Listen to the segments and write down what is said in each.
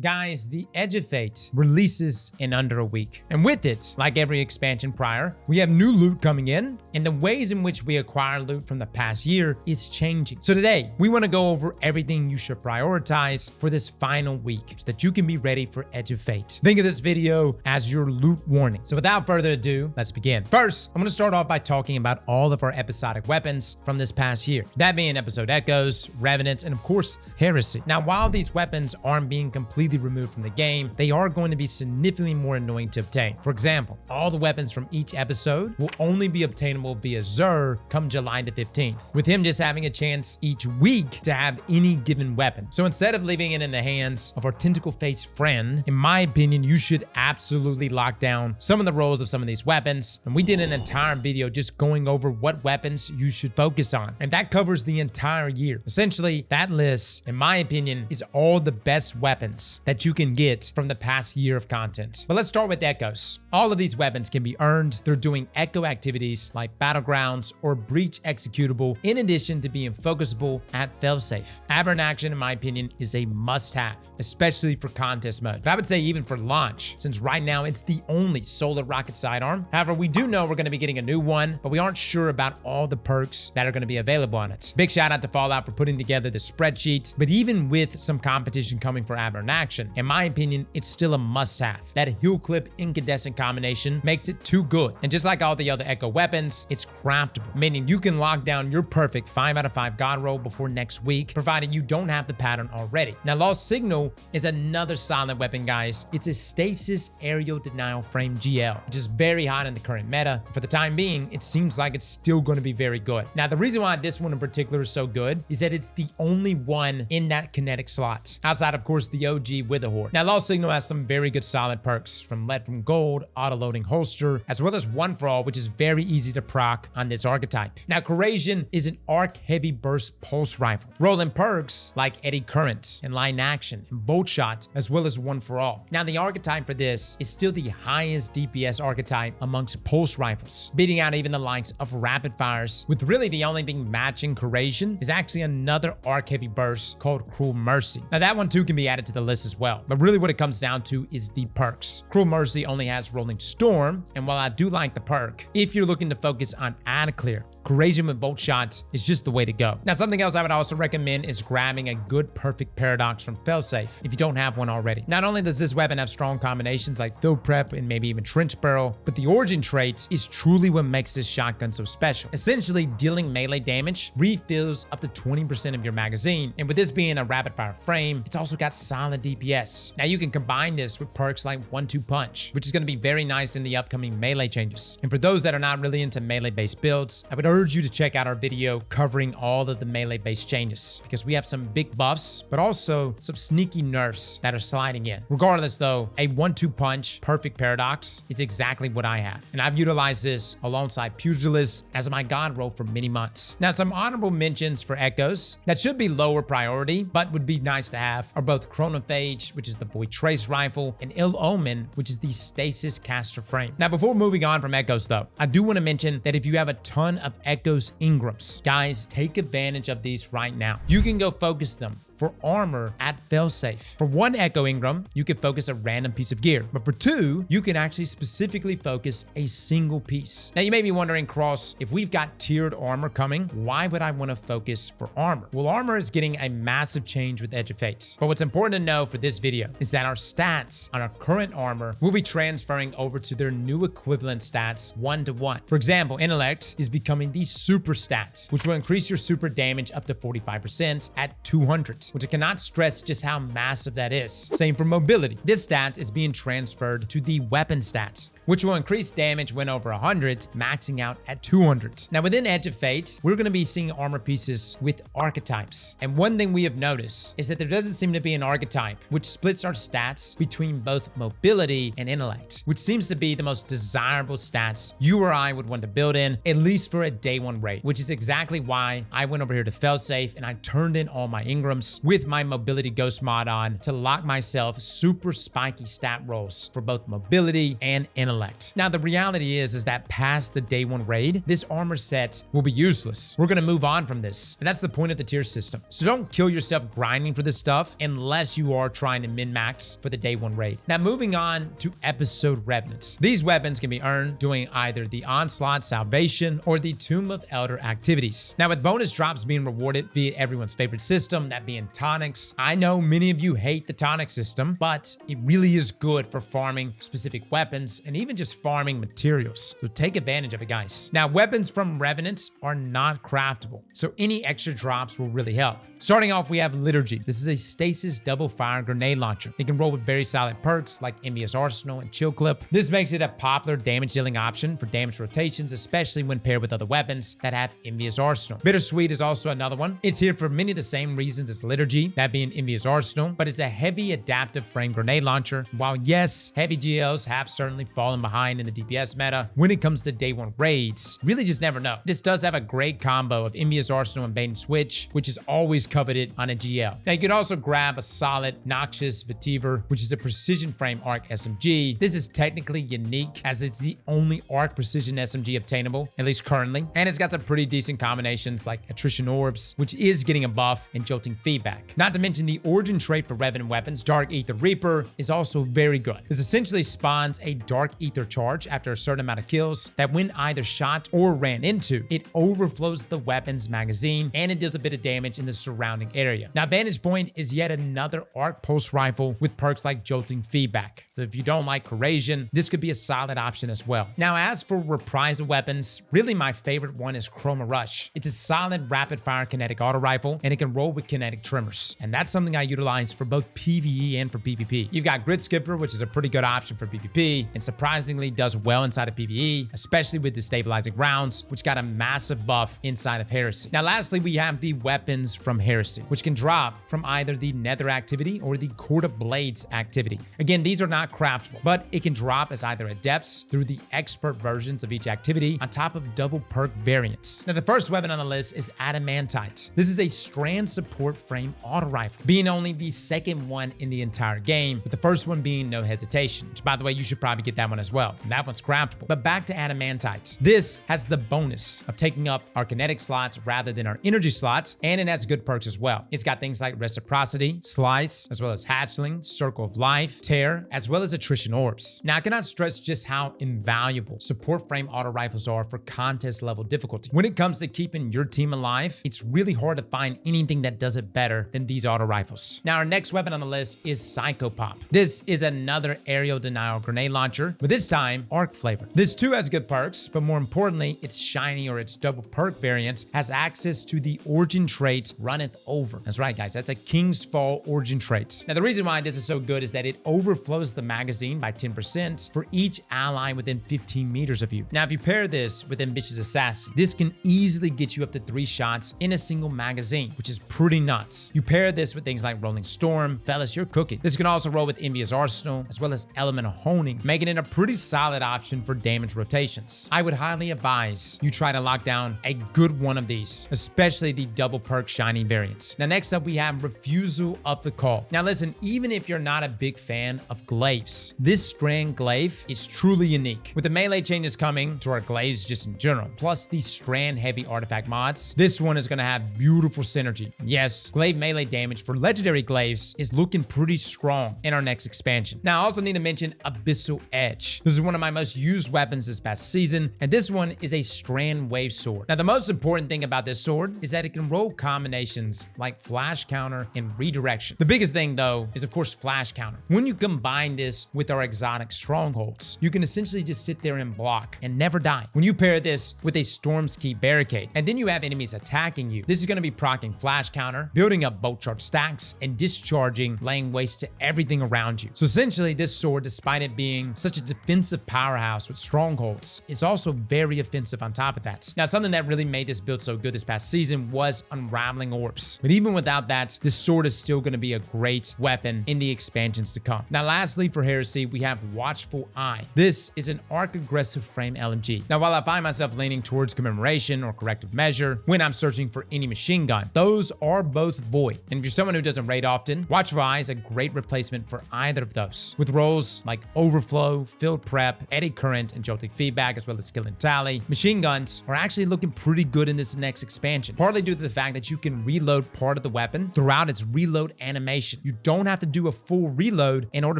Guys, the Edge of Fate releases in under a week. And with it, like every expansion prior, we have new loot coming in, and the ways in which we acquire loot from the past year is changing. So today, we want to go over everything you should prioritize for this final week so that you can be ready for Edge of Fate. Think of this video as your loot warning. So without further ado, let's begin. First, I'm going to start off by talking about all of our episodic weapons from this past year. That being Episode Echoes, Revenants, and of course, Heresy. Now, while these weapons aren't being completely removed from the game, they are going to be significantly more annoying to obtain. For example, all the weapons from each episode will only be obtainable via Xur come July the 15th, with him just having a chance each week to have any given weapon. So instead of leaving it in the hands of our tentacle-faced friend, in my opinion, you should absolutely lock down some of the roles of some of these weapons. And we did an entire video just going over what weapons you should focus on. And that covers the entire year. Essentially, that list, in my opinion, is all the best weapons that you can get from the past year of content. But let's start with Echoes. All of these weapons can be earned through doing Echo activities like Battlegrounds or Breach executable, in addition to being focusable at Failsafe. Aberrant Action, in my opinion, is a must-have, especially for contest mode. But I would say even for launch, since right now it's the only solar rocket sidearm. However, we do know we're going to be getting a new one, but we aren't sure about all the perks that are going to be available on it. Big shout out to Fallout for putting together the spreadsheet, but even with some competition coming for Aberrant Action, in my opinion, it's still a must-have. That Heal Clip Incandescent combination makes it too good. And just like all the other Echo weapons, it's craftable, meaning you can lock down your perfect 5 out of 5 God roll before next week, provided you don't have the pattern already. Now, Lost Signal is another solid weapon, guys. It's a Stasis Aerial Denial Frame GL, which is very hot in the current meta. For the time being, it seems like it's still going to be very good. Now, the reason why this one in particular is so good is that it's the only one in that kinetic slot, outside, of course, the OG Witherhoard. Now, Lost Signal has some very good solid perks, from Lead from Gold, auto-loading holster, as well as One for All, which is very easy to proc on this archetype. Now, Corrasion is an arc heavy burst pulse rifle, rolling perks like Eddy Current and Line Action and Bolt Shot, as well as One for All. Now, the archetype for this is still the highest DPS archetype amongst pulse rifles, beating out even the likes of Rapid Fires, with really the only thing matching Corrasion is actually another arc heavy burst called Cruel Mercy. Now, that one too can be added to the list as well, but really what it comes down to is the perks. Cruel Mercy only has Rolling Storm, and while I do like the perk, if you're looking to focus on ad clear, Corrasion with Bolt Shot is just the way to go. Now, something else I would also recommend is grabbing a good perfect paradox from Failsafe if you don't have one already. Not only does this weapon have strong combinations like Field Prep and maybe even Trench Barrel, but the origin trait is truly what makes this shotgun so special. Essentially, dealing melee damage refills up to 20% of your magazine, and with this being a rapid fire frame, it's also got solid DPS. Now, you can combine this with perks like 1-2 Punch, which is going to be very nice in the upcoming melee changes. And for those that are not really into melee-based builds, I would urge you to check out our video covering all of the melee-based changes, because we have some big buffs, but also some sneaky nerfs that are sliding in. Regardless though, a 1-2 Punch perfect paradox is exactly what I have, and I've utilized this alongside Pugilist as my god roll for many months. Now, some honorable mentions for Echoes that should be lower priority, but would be nice to have, are both Chronophage, which is the Void Trace rifle, and Ill Omen, which is the Stasis Caster frame. Now, before moving on from Echoes though, I do want to mention that if you have a ton of Echoes Ingrams, guys, take advantage of these right now. You can go focus them for armor at Failsafe. For 1 Echo Ingram, you can focus a random piece of gear, but for 2, you can actually specifically focus a single piece. Now, you may be wondering, Cross, if we've got tiered armor coming, why would I want to focus for armor? Well, armor is getting a massive change with Edge of Fates, but what's important to know for this video is that our stats on our current armor will be transferring over to their new equivalent stats 1-to-1. For example, Intellect is becoming the super stats, which will increase your super damage up to 45% at 200. which I cannot stress just how massive that is. Same for mobility. This stat is being transferred to the weapon stats, which will increase damage when over 100, maxing out at 200. Now within Edge of Fate, we're going to be seeing armor pieces with archetypes. And one thing we have noticed is that there doesn't seem to be an archetype which splits our stats between both mobility and intellect, which seems to be the most desirable stats you or I would want to build in, at least for a day one raid, which is exactly why I went over here to Failsafe and I turned in all my Ingrams. Osiris with my mobility ghost mod on to lock myself super spiky stat rolls for both mobility and intellect. Now, the reality is that past the day one raid, this armor set will be useless. We're gonna move on from this, and that's the point of the tier system. So don't kill yourself grinding for this stuff unless you are trying to min-max for the day one raid. Now, moving on to episode revenants. These weapons can be earned doing either the Onslaught Salvation or the Tomb of Elder activities. Now, with bonus drops being rewarded via everyone's favorite system, that being tonics, I know many of you hate the tonic system, but it really is good for farming specific weapons and even just farming materials. So take advantage of it, guys. Now, weapons from Revenants are not craftable, so any extra drops will really help. Starting off, we have Liturgy. This is a stasis double fire grenade launcher. It can roll with very solid perks like Envious Arsenal and Chill Clip. This makes it a popular damage dealing option for damage rotations, especially when paired with other weapons that have Envious Arsenal. Bittersweet is also another one. It's here for many of the same reasons as Liturgy, that being Envious Arsenal, but it's a heavy adaptive frame grenade launcher. While yes, heavy GLs have certainly fallen behind in the DPS meta, when it comes to day one raids, really just never know. This does have a great combo of Envious Arsenal and Bait and Switch, which is always coveted on a GL. Now, you can also grab a solid Noxious Vetiver, which is a precision frame arc SMG. This is technically unique as it's the only arc precision SMG obtainable, at least currently, and it's got some pretty decent combinations like Attrition Orbs, which is getting a buff, and Jolting Feedback. Not to mention the origin trait for Revenant Weapons, Dark Ether Reaper, is also very good. This essentially spawns a Dark Ether charge after a certain amount of kills that when either shot or ran into, it overflows the weapon's magazine and it deals a bit of damage in the surrounding area. Now, Vantage Point is yet another arc pulse rifle with perks like Jolting Feedback. So if you don't like corrosion, this could be a solid option as well. Now, as for reprisal weapons, really my favorite one is Chroma Rush. It's a solid rapid fire kinetic auto rifle and it can roll with kinetic trimmers. And that's something I utilize for both PvE and for PvP. You've got Grid Skipper, which is a pretty good option for PvP and surprisingly does well inside of PvE, especially with destabilizing rounds, which got a massive buff inside of Heresy. Now, lastly, we have the weapons from Heresy, which can drop from either the Nether activity or the Court of Blades activity. Again, these are not craftable, but it can drop as either adepts through the expert versions of each activity on top of double perk variants. Now, the first weapon on the list is Adamantite. This is a strand support frame auto rifle, being only the second one in the entire game, with the first one being No Hesitation, which by the way, you should probably get that one as well. And that one's craftable. But back to Adamantite. This has the bonus of taking up our kinetic slots rather than our energy slots, and it has good perks as well. It's got things like Reciprocity, Slice, as well as Hatchling, Circle of Life, Tear, as well as Attrition Orbs. Now, I cannot stress just how invaluable support frame auto rifles are for contest level difficulty. When it comes to keeping your team alive, it's really hard to find anything that does it better than these auto rifles. Now, our next weapon on the list is Psychopop. This is another aerial denial grenade launcher, but this time arc flavor. This too has good perks, but more importantly, its shiny or its double perk variant has access to the origin trait Runneth Over. That's right, guys, that's a King's Fall origin trait. Now, the reason why this is so good is that it overflows the magazine by 10% for each ally within 15 meters of you. Now, if you pair this with Ambitious Assassin, this can easily get you up to 3 shots in a single magazine, which is pretty nuts. You pair this with things like Rolling Storm, fellas, you're cooking. This can also roll with Envious Arsenal, as well as Elemental Honing, making it a pretty solid option for damage rotations. I would highly advise you try to lock down a good one of these, especially the double perk shiny variants. Now, next up, we have Refusal of the Call. Now, listen, even if you're not a big fan of glaives, this strand glaive is truly unique. With the melee changes coming to our glaives just in general, plus the strand heavy artifact mods, this one is going to have beautiful synergy. Yes, glaive melee damage for legendary glaives is looking pretty strong in our next expansion. Now, I also need to mention Abyssal Edge. This is one of my most used weapons this past season, and this one is a strand wave sword. Now, the most important thing about this sword is that it can roll combinations like flash counter and redirection. The biggest thing though is of course flash counter. When you combine this with our exotic strongholds, you can essentially just sit there and block and never die. When you pair this with a Storm's Key barricade, and then you have enemies attacking you, this is going to be proccing flash counter, building up bolt charge stacks, and discharging, laying waste to everything around you. So essentially, this sword, despite it being such a defensive powerhouse with strongholds, is also very offensive on top of that. Now, something that really made this build so good this past season was Unraveling Orbs. But even without that, this sword is still going to be a great weapon in the expansions to come. Now, lastly, for Heresy, we have Watchful Eye. This is an arc aggressive frame LMG. Now, while I find myself leaning towards Commemoration or Corrective Measure when I'm searching for any machine gun, those are both Void. And if you're someone who doesn't raid often, Watch for Eye is a great replacement for either of those, with roles like Overflow, Field Prep, Eddy Current, and Jolting Feedback, as well as Skill and Tally. Machine guns are actually looking pretty good in this next expansion, partly due to the fact that you can reload part of the weapon throughout its reload animation. You don't have to do a full reload in order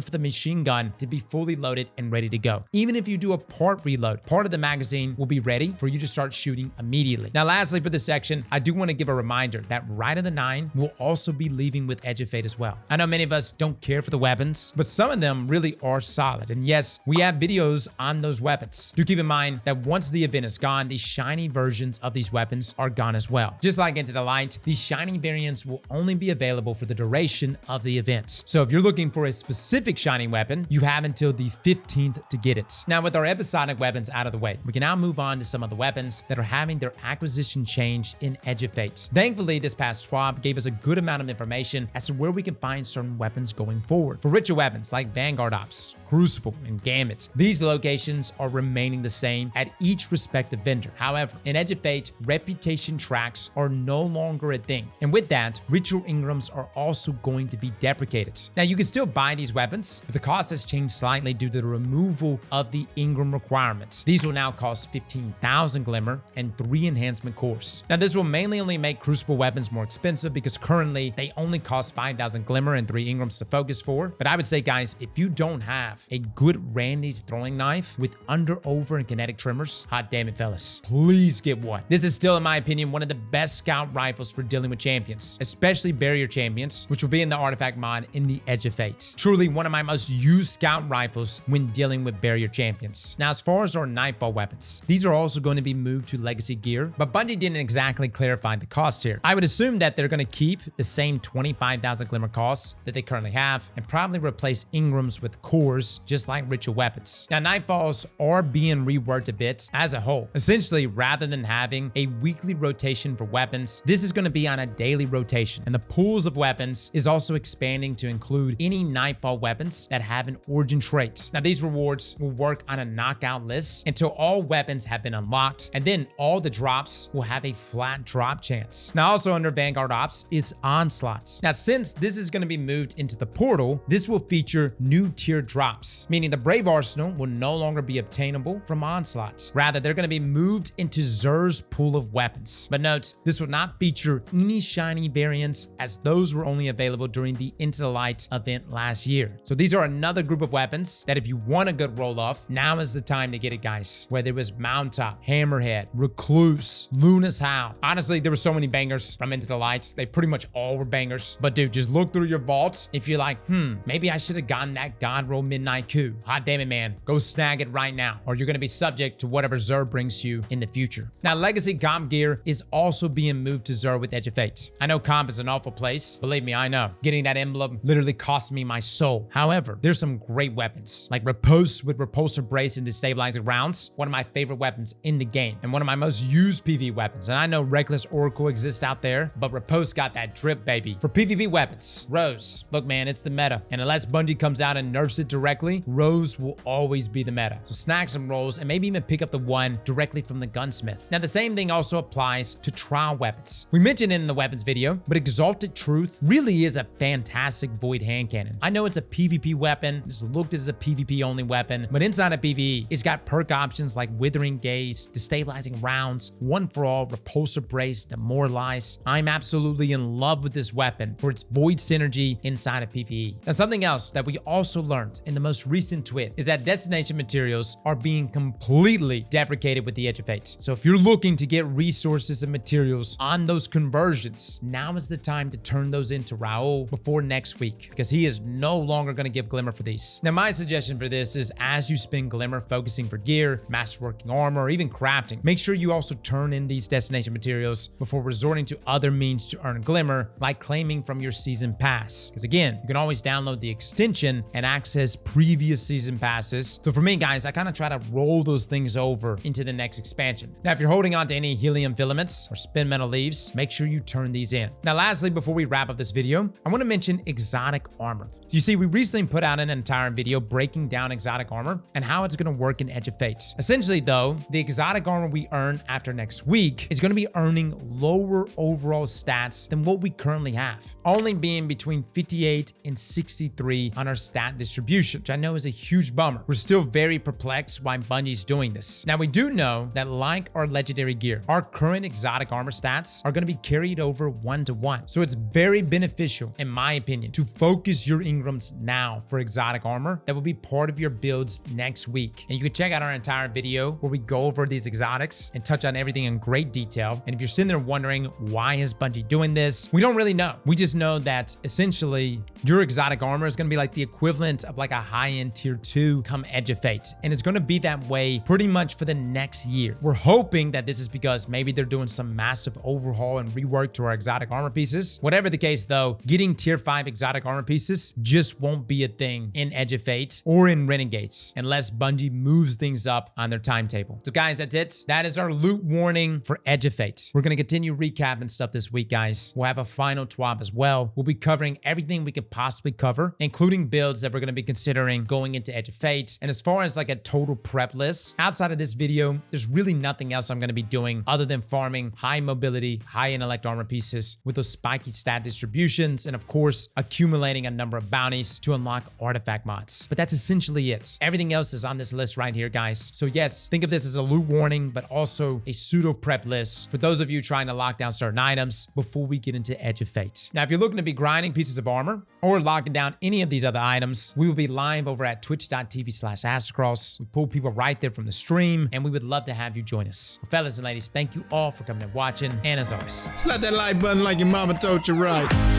for the machine gun to be fully loaded and ready to go. Even if you do a part reload, part of the magazine will be ready for you to start shooting immediately. Now, lastly, for this section, I do want to give a reminder that Rite of the Nine will also be leaving with Edge of Fate as well. I know many of us don't care for the weapons, but some of them really are solid. And yes, we have videos on those weapons. Do keep in mind that once the event is gone, the shiny versions of these weapons are gone as well. Just like Into the Light, these shiny variants will only be available for the duration of the event. So if you're looking for a specific shiny weapon, you have until the 15th to get it. Now, with our episodic weapons out of the way, we can now move on to some of the weapons that are having their acquisition changed in Edge of Fate. Thankfully, this past swap gave us a good amount of information as to where we can find certain weapons going forward. For richer weapons like Vanguard Ops, Crucible, and Gambit, these locations are remaining the same at each respective vendor. However, in Edge of Fate, reputation tracks are no longer a thing. And with that, ritual Ingrams are also going to be deprecated. Now, you can still buy these weapons, but the cost has changed slightly due to the removal of the Ingram requirements. These will now cost 15,000 Glimmer and 3 enhancement cores. Now, this will mainly only make Crucible weapons more expensive because currently they only cost 5,000 Glimmer and 3 Ingrams to focus for. But I would say, guys, if you don't have a good Randy's throwing knife with under, over, and kinetic trimmers, hot damn it, fellas, please get one. This is still, in my opinion, one of the best scout rifles for dealing with champions, especially barrier champions, which will be in the artifact mod in the Edge of Fate. Truly one of my most used scout rifles when dealing with barrier champions. Now, as far as our Nightfall weapons, these are also going to be moved to legacy gear, but Bungie didn't exactly clarify the cost here. I would assume that they're going to keep the same 25,000 Glimmer costs that they currently have and probably replace Ingrams with cores, just like ritual weapons. Now, Nightfalls are being reworked a bit as a whole. Essentially, rather than having a weekly rotation for weapons, this is going to be on a daily rotation, and the pools of weapons is also expanding to include any Nightfall weapons that have an origin trait. Now, these rewards will work on a knockout list until all weapons have been unlocked, and then all the drops will have a flat drop chance. Now, also under Vanguard Ops is Onslaughts. Now, since this is going to be moved into the portal, this will feature new tier drops, meaning the Brave Arsenal will no longer be obtainable from Onslaughts. Rather, they're going to be moved into Xur's pool of weapons. But note, this will not feature any shiny variants, as those were only available during the Into the Light event last year. So these are another group of weapons that if you want a good roll-off, now is the time to get it, guys. Whether it was Mount Top, Hammerhead, Recluse, Luna's Howl. Honestly, there were so many bangers from Into the Lights. They pretty much all were bangers. But dude, just look through your vaults. If you're like, maybe I should have gotten that God Roll Midnight Coup. Hot damn it, man. Go snag it right now, or you're going to be subject to whatever Xur brings you in the future. Now, Legacy comp gear is also being moved to Xur with Edge of Fate. I know comp is an awful place. Believe me, I know. Getting that emblem literally cost me my soul. However, there's some great weapons, like Riposte with Repulsor Brace and Destabilizing Rounds, one of my favorite weapons in the game, and one of my most used PvE weapons. And I know Reckless Oracle exists out there, but Riposte got that drip, baby. For PvP weapons, Rose. Look, man, it's the meta. And unless Bungie comes out and nerfs it directly, Rose will always be the meta. So snag some rolls and maybe even pick up the one directly from the gunsmith. Now, the same thing also applies to trial weapons. We mentioned it in the weapons video, but Exalted Truth really is a fantastic void hand cannon. I know it's a PvP weapon. It's looked as a PvP only weapon, but inside of PvE, it's got perk options like Withering Gaze, Destabilizing Rounds, One for All, Repulsor Brace, Demoralize. I'm absolutely in love with this weapon for its void synergy inside of PvE. Now, something else that we also learned in the most recent twit is that destination materials are being completely deprecated with the Edge of Fate. So if you're looking to get resources and materials on those conversions, now is the time to turn those into Raul before next week, because he is no longer going to give Glimmer for these. Now, my suggestion for this is as you spend Glimmer focusing for gear, masterworking armor, or even crafting, make sure you also turn in these destination materials before resorting to other means to earn Glimmer, like claiming from your season pass. Because again, you can always download the extension and access previous season passes. So for me, guys, I kind of try to roll those things over into the next expansion. Now, if you're holding on to any helium filaments or spin metal leaves, make sure you turn these in. Now, lastly, before we wrap up this video, I want to mention exotic armor. You see, we recently put out an entire video breaking down exotic armor and how it's going to work in Edge of Fate. Essentially, though, the exotic armor we earn after next week is going to be earning lower overall stats than what we currently have, only being between 58 and 63 on our stat distribution, which I know is a huge bummer. We're still very perplexed why Bungie's doing this. Now, we do know that like our legendary gear, our current exotic armor stats are going to be carried over 1-to-1. So it's very beneficial, in my opinion, to focus your Ingrams now for exotic armor that will be part of your builds next week. And you can check out our entire video where we go over these exotics and touch on everything in great detail. And if you're sitting there wondering why is Bungie doing this, we don't really know. We just know that essentially your exotic armor is going to be like the equivalent of like a high-end tier 2 come Edge of Fate. And it's going to be that way pretty much for the next year. We're hoping that this is because maybe they're doing some massive overhaul and rework to our exotic armor pieces. Whatever the case though, getting tier 5 exotic armor pieces just won't be a thing in Edge of Fate or in Renegades unless Bungie moves things up on their timetable. So guys, that's it. That is our loot warning for Edge of Fate. We're going to continue recapping stuff this week, guys. We'll have a final TWAB as well. We'll be covering everything we could possibly cover, including builds that we're going to be considering going into Edge of Fate. And as far as like a total prep list, outside of this video, there's really nothing else I'm going to be doing other than farming high mobility, high intellect armor pieces with those spiky stat distributions, and of course, accumulating a number of bounties to unlock artifact mods. But that's essentially it. Everything else is on this list right here, guys. So yes, think of this as a loot warning, but also a pseudo prep list for those of you trying to lock down certain items before we get into Edge of Fate. Now, if you're looking to be grinding pieces of armor or locking down any of these other items, we will be live over at twitch.tv/Aztecross. We pull people right there from the stream, and we would love to have you join us. Well, fellas and ladies, thank you all for coming and watching, and as always, slap that like button like your mama told you right.